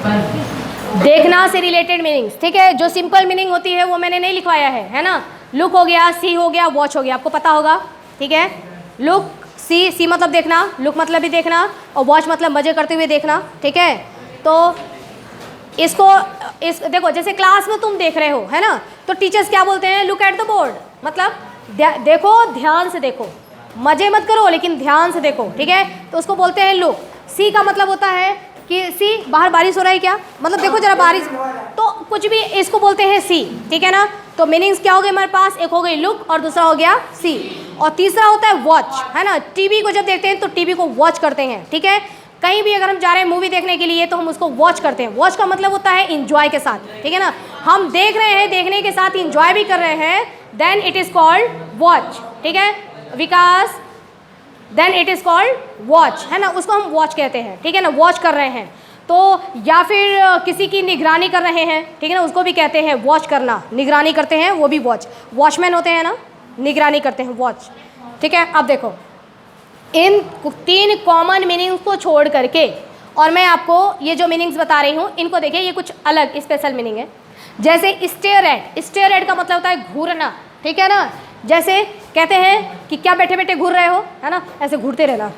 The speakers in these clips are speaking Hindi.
देखना से रिलेटेड मीनिंग्स, ठीक है। जो सिंपल मीनिंग होती है वो मैंने नहीं लिखवाया है ना। लुक हो गया, सी हो गया, वॉच हो गया, आपको पता होगा, ठीक है। लुक, सी मतलब देखना, लुक मतलब भी देखना, और वॉच मतलब मजे करते हुए देखना, ठीक है। तो इसको देखो, जैसे क्लास में तुम देख रहे हो, है ना, तो टीचर्स क्या बोलते हैं, लुक एट द बोर्ड, मतलब देखो, ध्यान से देखो, मजे मत करो लेकिन ध्यान से देखो, ठीक है। तो उसको बोलते हैं लुक। सी का मतलब होता है कि सी, बाहर बारिश हो रहा है क्या, मतलब देखो जरा बारिश, तो कुछ भी, इसको बोलते हैं सी, ठीक है ना। तो मीनिंग्स क्या हो गए हमारे पास, एक हो गई लुक और दूसरा हो गया सी, और तीसरा होता है वॉच, है ना। टीवी को जब देखते हैं तो टीवी को वॉच करते हैं, ठीक है। कहीं भी अगर हम जा रहे हैं मूवी देखने के लिए तो हम उसको वॉच करते हैं। वॉच का मतलब होता है इंजॉय के साथ, ठीक है ना। हम देख रहे हैं, देखने के साथ इंजॉय भी कर रहे हैं, then it is called watch, ठीक है Vikas, then it is called watch, है ना, उसको हम वॉच कहते हैं, ठीक है ना, वॉच कर रहे हैं। तो या फिर किसी की निगरानी कर रहे हैं, ठीक है ना, उसको भी कहते हैं वॉच करना, निगरानी करते हैं वो भी वॉच, वॉचमैन होते हैं ना, निगरानी करते हैं, वॉच, ठीक है। अब देखो, इन 3 कॉमन मीनिंग्स को छोड़ करके, और मैं आपको ये जो मीनिंग्स बता रही हूँ इनको देखिए, ये कुछ अलग स्पेशल मीनिंग है। जैसे स्टेयर एट, स्टेयर एट का मतलब होता है घूरना, ठीक है ना। जैसे कहते हैं कि क्या बैठे बैठे घूर रहे हो, है ना, ऐसे घूरते रहना,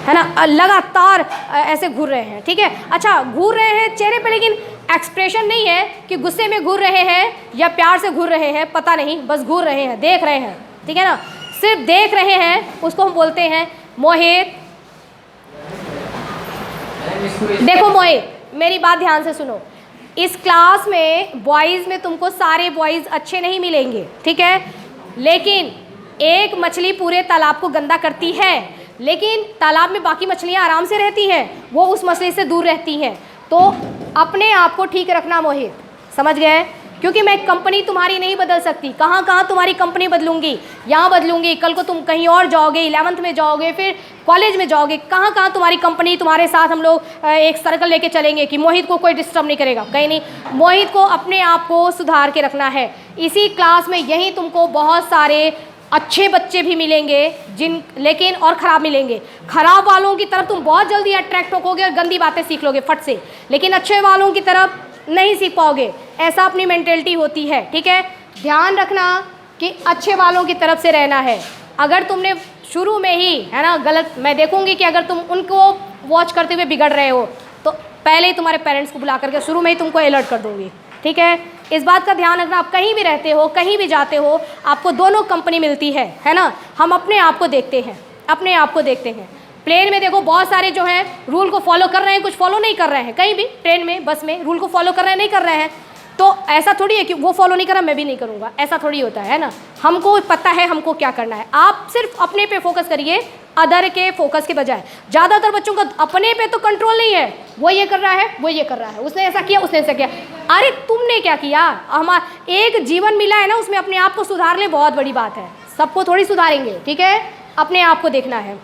है ना, लगातार ऐसे घूर रहे हैं, ठीक है। अच्छा, घूर रहे हैं चेहरे पे, लेकिन एक्सप्रेशन नहीं है कि गुस्से में घूर रहे हैं या प्यार से घूर रहे हैं, पता नहीं, बस घूर रहे हैं, देख रहे हैं, ठीक है ना, सिर्फ देख रहे हैं, उसको हम बोलते हैं मोहित। देखो मोहित, मेरी बात ध्यान से सुनो, इस क्लास में बॉयज़ में तुमको सारे बॉयज़ अच्छे नहीं मिलेंगे, ठीक है, लेकिन एक मछली पूरे तालाब को गंदा करती है, लेकिन तालाब में बाकी मछलियां आराम से रहती हैं, वो उस मछली से दूर रहती हैं। तो अपने आप को ठीक रखना मोहित, समझ गए। क्योंकि मैं कंपनी तुम्हारी नहीं बदल सकती, कहाँ कहाँ तुम्हारी कंपनी बदलूंगी, यहाँ बदलूंगी, कल को तुम कहीं और जाओगे, 11th में जाओगे, फिर कॉलेज में जाओगे, कहाँ कहाँ तुम्हारी कंपनी, तुम्हारे साथ हम लोग एक सर्कल लेके चलेंगे कि मोहित को कोई डिस्टर्ब नहीं करेगा, कहीं नहीं। मोहित को अपने आप को सुधार के रखना है। इसी क्लास में यहीं तुमको बहुत सारे अच्छे बच्चे भी मिलेंगे, लेकिन और ख़राब मिलेंगे। ख़राब वालों की तरफ तुम बहुत जल्दी अट्रैक्ट होगे और गंदी बातें सीख लोगे फट से, लेकिन अच्छे वालों की तरफ नहीं सीख पाओगे, ऐसा अपनी मेंटेलिटी होती है, ठीक है। ध्यान रखना कि अच्छे वालों की तरफ से रहना है। अगर तुमने शुरू में ही, है ना, गलत, मैं देखूंगी कि अगर तुम उनको वॉच करते हुए बिगड़ रहे हो तो पहले ही तुम्हारे पेरेंट्स को बुला करके शुरू में ही तुमको अलर्ट कर दूंगी, ठीक है। इस बात का ध्यान रखना, आप कहीं भी रहते हो, कहीं भी जाते हो, आपको दोनों कंपनी मिलती है ना। हम अपने आप को देखते हैं, अपने आप को देखते हैं। प्लेन में देखो बहुत सारे जो हैं रूल को फॉलो कर रहे हैं, कुछ फॉलो नहीं कर रहे हैं, कहीं भी ट्रेन में, बस में रूल को फॉलो कर रहे हैं, नहीं कर रहे हैं, तो ऐसा थोड़ी है कि वो फॉलो नहीं कर रहा मैं भी नहीं करूँगा, ऐसा थोड़ी होता है ना। हमको पता है हमको क्या करना है। आप सिर्फ अपने पे फोकस करिए, अदर के फोकस के बजाय। ज़्यादातर बच्चों का अपने पे तो कंट्रोल नहीं है, वो ये कर रहा है, वो ये कर रहा है, उसने ऐसा किया, उसने ऐसा किया। अरे तुमने क्या किया, हमारा एक जीवन मिला है ना, उसमें अपने आप को सुधार ले, बहुत बड़ी बात है। सबको थोड़ी सुधारेंगे, ठीक है, अपने आप को देखना है।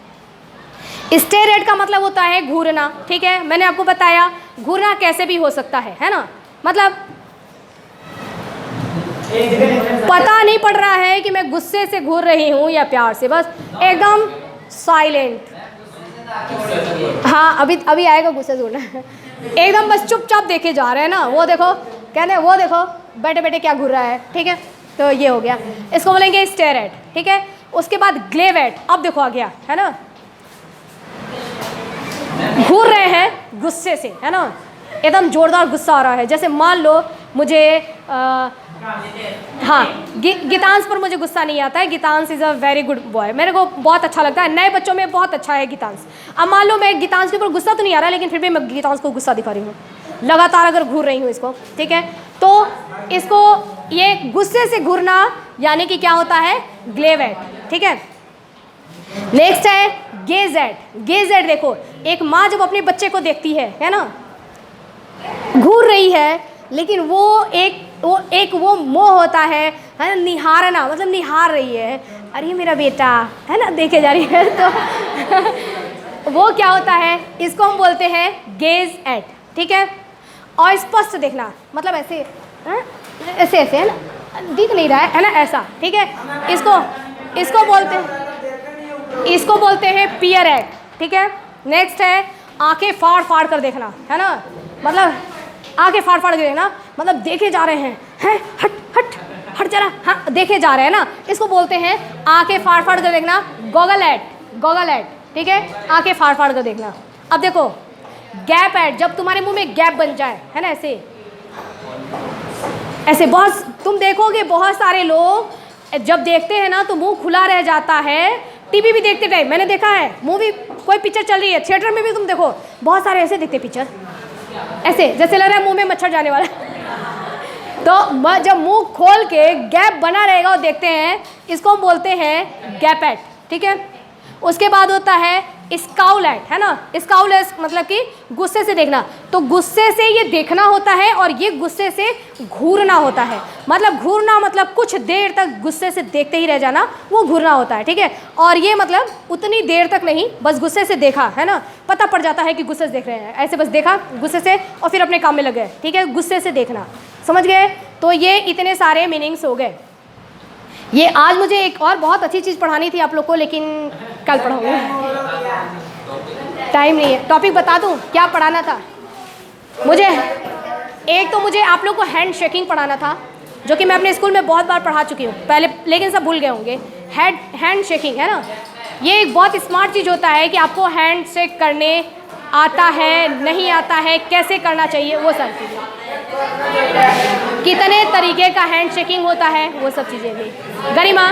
स्टेयर एट का मतलब होता है घूरना, ठीक है। मैंने आपको बताया घूरना कैसे भी हो सकता है ना, मतलब पता नहीं पड़ रहा है कि मैं गुस्से से घूर रही हूँ या प्यार से, बस एकदम साइलेंट। हाँ, अभी आएगा गुस्से से घूरना, एकदम बस चुपचाप देखे जा रहे हैं ना, वो देखो, कहने वो देखो बैठे बैठे क्या घूर रहा है, ठीक है। तो ये हो गया, इसको बोलेंगे स्टेयर एट, ठीक है। उसके बाद ग्लेव एट, अब देखो आ गया, है ना, घूर रहे हैं गुस्से से, है ना, एकदम जोरदार गुस्सा आ रहा है। जैसे मान लो मुझे हाँ, गीतांश पर मुझे गुस्सा नहीं आता है, Geetansh is a very good boy, मेरे को बहुत अच्छा लगता है, नए बच्चों में बहुत अच्छा है गीतांश। अब मान लो मैं गीतांश के ऊपर गुस्सा तो नहीं आ रहा, लेकिन फिर भी मैं गीतांश को गुस्सा दिखा रही हूँ, लगातार अगर घूर रही हूँ इसको, ठीक है। तो इसको, ये गुस्से से घूरना यानी कि क्या होता है, ग्लेव एट, ठीक है। नेक्स्ट है गेज एट। गेज एट देखो, एक माँ जब अपने बच्चे को देखती है ना, घूर रही है, लेकिन वो मोह होता है ना, निहारना, मतलब निहार रही है, अरे मेरा बेटा, है ना, देखे जा रही है, तो वो क्या होता है, इसको हम बोलते हैं गेज एट, ठीक है। और स्पष्ट देखना, मतलब ऐसे ऐसे ऐसे, है ना, दिख नहीं रहा है ना, ऐसा, ठीक है। इसको बोलते हैं पियर एट, ठीक है। नेक्स्ट है आंखें फाड़ फाड़ कर देखना, है ना, मतलब आंखें फाड़ फाड़ कर देखना, मतलब देखे जा रहे हैं हट हट हट जरा, हाँ देखे जा रहे हैं ना, इसको बोलते हैं आंखें फाड़ फाड़ कर देखना, गॉगल एट, ठीक है, आंखें फाड़ फाड़ कर देखना। अब देखो गैप एट, जब तुम्हारे मुंह में गैप बन जाए, है ना, ऐसे ऐसे बहुत तुम देखोगे बहुत सारे लोग जब देखते हैं ना तो मुंह खुला रह जाता है। टीवी भी देखते टाइम मैंने देखा है, मूवी कोई पिक्चर चल रही है थिएटर में भी तुम देखो बहुत सारे ऐसे देखते पिक्चर, ऐसे जैसे लग रहा है मुंह में मच्छर जाने वाला तो जब मुंह खोल के गैप बना रहेगा और देखते हैं, इसको हम बोलते हैं गैप एट, ठीक है। उसके बाद होता है स्काउल एट, है ना, स्काउल एट मतलब कि गुस्से से देखना, तो गुस्से से ये देखना होता है और ये गुस्से से घूरना होता है, मतलब घूरना मतलब कुछ देर तक गुस्से से देखते ही रह जाना, वो घूरना होता है, ठीक है। और ये मतलब उतनी देर तक नहीं, बस गुस्से से देखा, है ना, पता पड़ जाता है कि गुस्से से देख रहे हैं, ऐसे बस देखा गुस्से से और फिर अपने काम में लग गए, ठीक है, गुस्से से देखना, समझ गए। तो ये इतने सारे मीनिंग्स हो गए। ये आज मुझे एक और बहुत अच्छी चीज़ पढ़ानी थी आप लोग को, लेकिन कल पढ़ाऊंगी, टाइम नहीं है। टॉपिक बता दूं क्या पढ़ाना था मुझे? एक तो मुझे आप लोग को हैंड शेकिंग पढ़ाना था, जो कि मैं अपने स्कूल में बहुत बार पढ़ा चुकी हूँ पहले, लेकिन सब भूल गए होंगे। हैंड शेकिंग, है ना, ये एक बहुत स्मार्ट चीज़ होता है कि आपको हैंड शेक करने आता है नहीं आता है, कैसे करना चाहिए, वो सब चीज़ें, कितने तरीके का हैंड शेकिंग होता है, वो सब चीज़ें भी। गरिमा